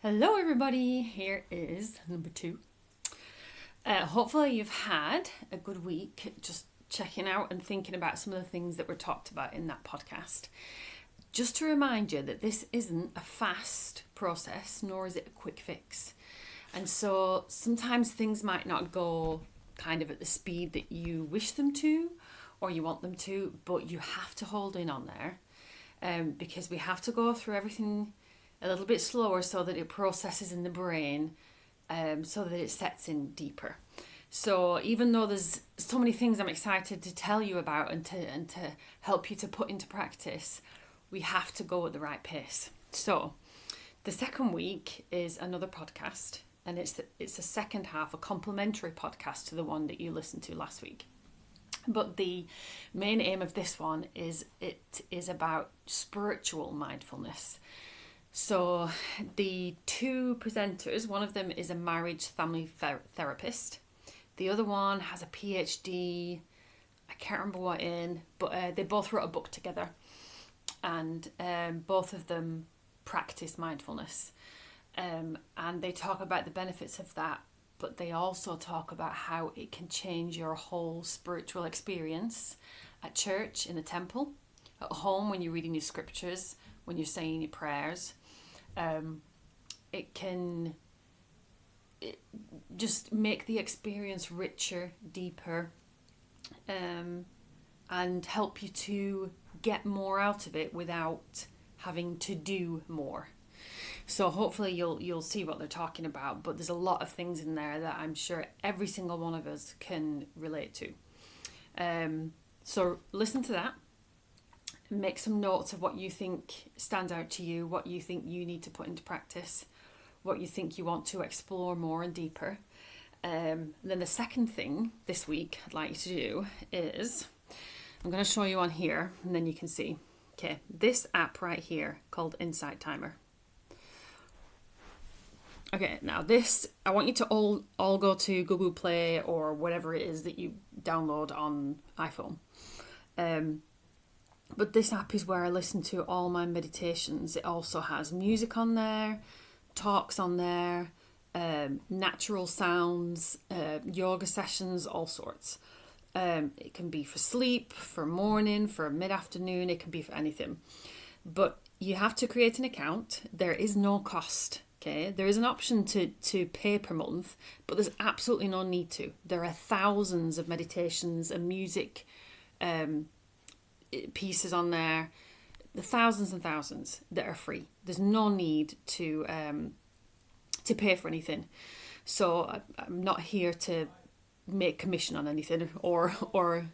Hello everybody, here is number 2. Hopefully you've had a good week just checking out and thinking about some of the things that were talked about in that podcast. Just to remind you that this isn't a fast process, nor is it a quick fix. And so sometimes things might not go kind of at the speed that you wish them to or you want them to, but you have to hold in on there because we have to go through everything a little bit slower so that it processes in the brain, so that it sets in deeper. So even though there's so many things I'm excited to tell you about and to help you to put into practice, we have to go at the right pace. So the second week is another podcast, and it's a second half, a complementary podcast to the one that you listened to last week. But the main aim of this one is it is about spiritual mindfulness. So the two presenters, one of them is a marriage family therapist. The other one has a PhD, I can't remember what in, but they both wrote a book together. And both of them practice mindfulness. And they talk about the benefits of that, but they also talk about how it can change your whole spiritual experience at church, in the temple, at home when you're reading your scriptures, when you're saying your prayers. It can just make the experience richer, deeper, and help you to get more out of it without having to do more. So hopefully you'll see what they're talking about, but there's a lot of things in there that I'm sure every single one of us can relate to. So listen to that. Make some notes of what you think stands out to you, what you think you need to put into practice, what you think you want to explore more and deeper. Then the second thing this week I'd like you to do is, I'm going to show you on here and then you can see. Okay, this app right here called Insight Timer. Okay, now this, I want you to all go to Google Play or whatever it is that you download on iPhone. But this app is where I listen to all my meditations. It also has music on there, talks on there, natural sounds, yoga sessions, all sorts. It can be for sleep, for morning, for mid-afternoon. It can be for anything. But you have to create an account. There is no cost. Okay, there is an option to pay per month, but there's absolutely no need to. There are thousands of meditations and music pieces on there, the thousands and thousands that are free. There's no need to pay for anything. So I'm not here to make commission on anything or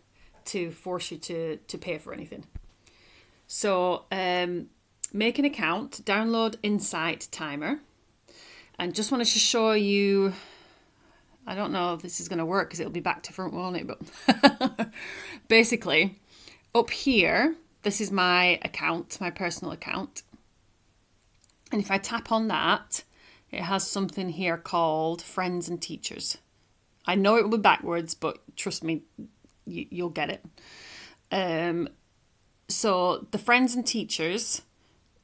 to force you to pay for anything. So make an account, download Insight Timer, and just wanted to show you. I don't know if this is going to work because it'll be back to front, won't it? But basically, up here, this is my account, my personal account. And if I tap on that, it has something here called Friends and Teachers. I know it will be backwards, but trust me, you'll get it. So the Friends and Teachers,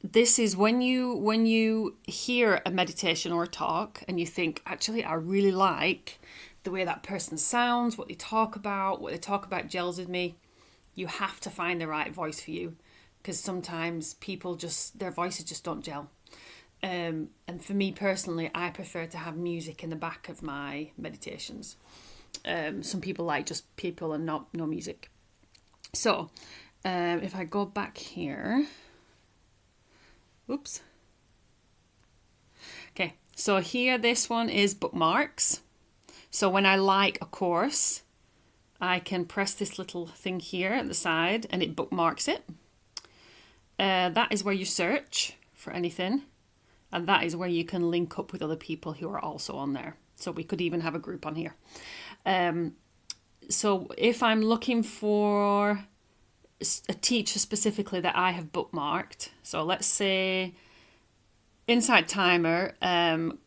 this is when you hear a meditation or a talk and you think, actually, I really like the way that person sounds, what they talk about gels with me. You have to find the right voice for you, because sometimes people their voices just don't gel. And for me personally, I prefer to have music in the back of my meditations. Some people like just people and no music. So if I go back here, oops. Okay, so here this one is bookmarks. So when I like a course, I can press this little thing here at the side and it bookmarks it. That is where you search for anything. And that is where you can link up with other people who are also on there. So we could even have a group on here. So if I'm looking for a teacher specifically that I have bookmarked, so let's say Insight Timer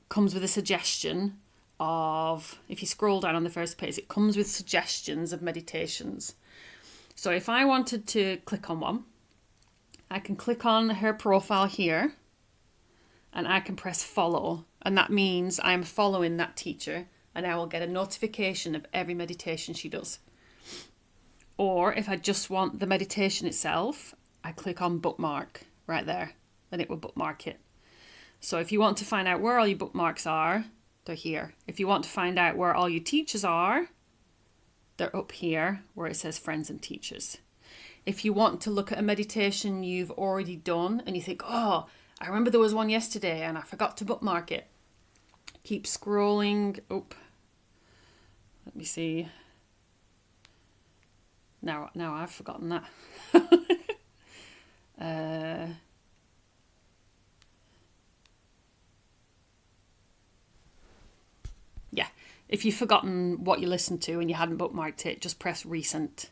comes with a suggestion of, if you scroll down on the first page, it comes with suggestions of meditations. So if I wanted to click on one, I can click on her profile here and I can press follow, and that means I'm following that teacher, and I will get a notification of every meditation she does. Or if I just want the meditation itself, I click on bookmark right there, and it will bookmark it. So if you want to find out where all your bookmarks are, they're here. If you want to find out where all your teachers are, they're up here where it says friends and teachers. If you want to look at a meditation you've already done and you think, oh, I remember there was one yesterday and I forgot to bookmark it, keep scrolling. Let me see. Now I've forgotten that. Yeah, if you've forgotten what you listened to and you hadn't bookmarked it, just press recent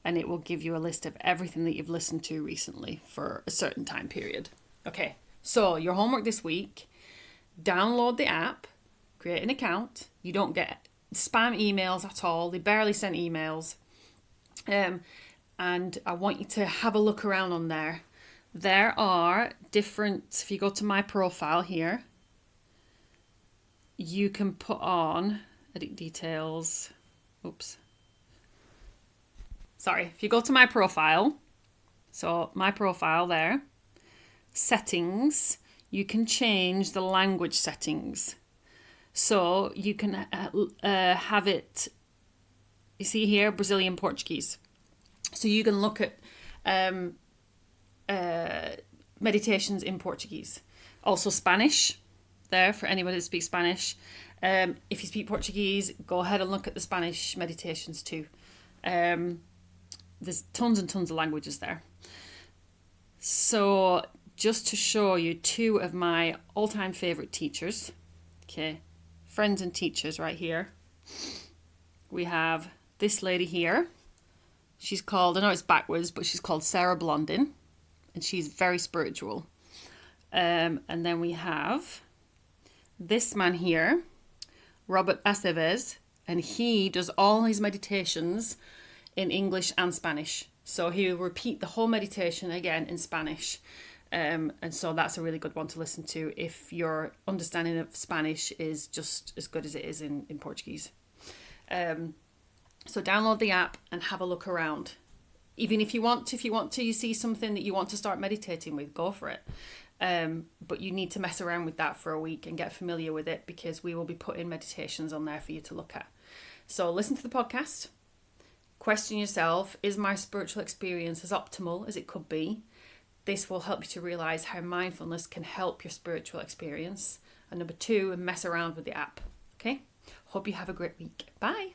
and it will give you a list of everything that you've listened to recently for a certain time period. Okay, so your homework this week, download the app, create an account. You don't get spam emails at all. They barely send emails. And I want you to have a look around on there. There are different, if you go to my profile here, you can put on edit details. If you go to my profile, so my profile there, settings, you can change the language settings. So you can have it, you see here, Brazilian Portuguese. So you can look at meditations in Portuguese. Also Spanish, there for anybody that speaks Spanish. If you speak Portuguese, go ahead and look at the Spanish meditations too. There's tons and tons of languages there. So just to show you two of my all-time favourite teachers, okay, friends and teachers right here. We have this lady here. She's called, I know it's backwards, but she's called Sarah Blondin, and she's very spiritual. And then we have this man here, Robert Aceves, and he does all his meditations in English and Spanish. So he'll repeat the whole meditation again in Spanish. And so that's a really good one to listen to if your understanding of Spanish is just as good as it is in Portuguese. So download the app and have a look around. Even if you want to, you see something that you want to start meditating with, go for it. But you need to mess around with that for a week and get familiar with it, because we will be putting meditations on there for you to look at. So listen to the podcast. Question yourself, is my spiritual experience as optimal as it could be? This will help you to realise how mindfulness can help your spiritual experience. And number 2, mess around with the app. Okay? Hope you have a great week. Bye.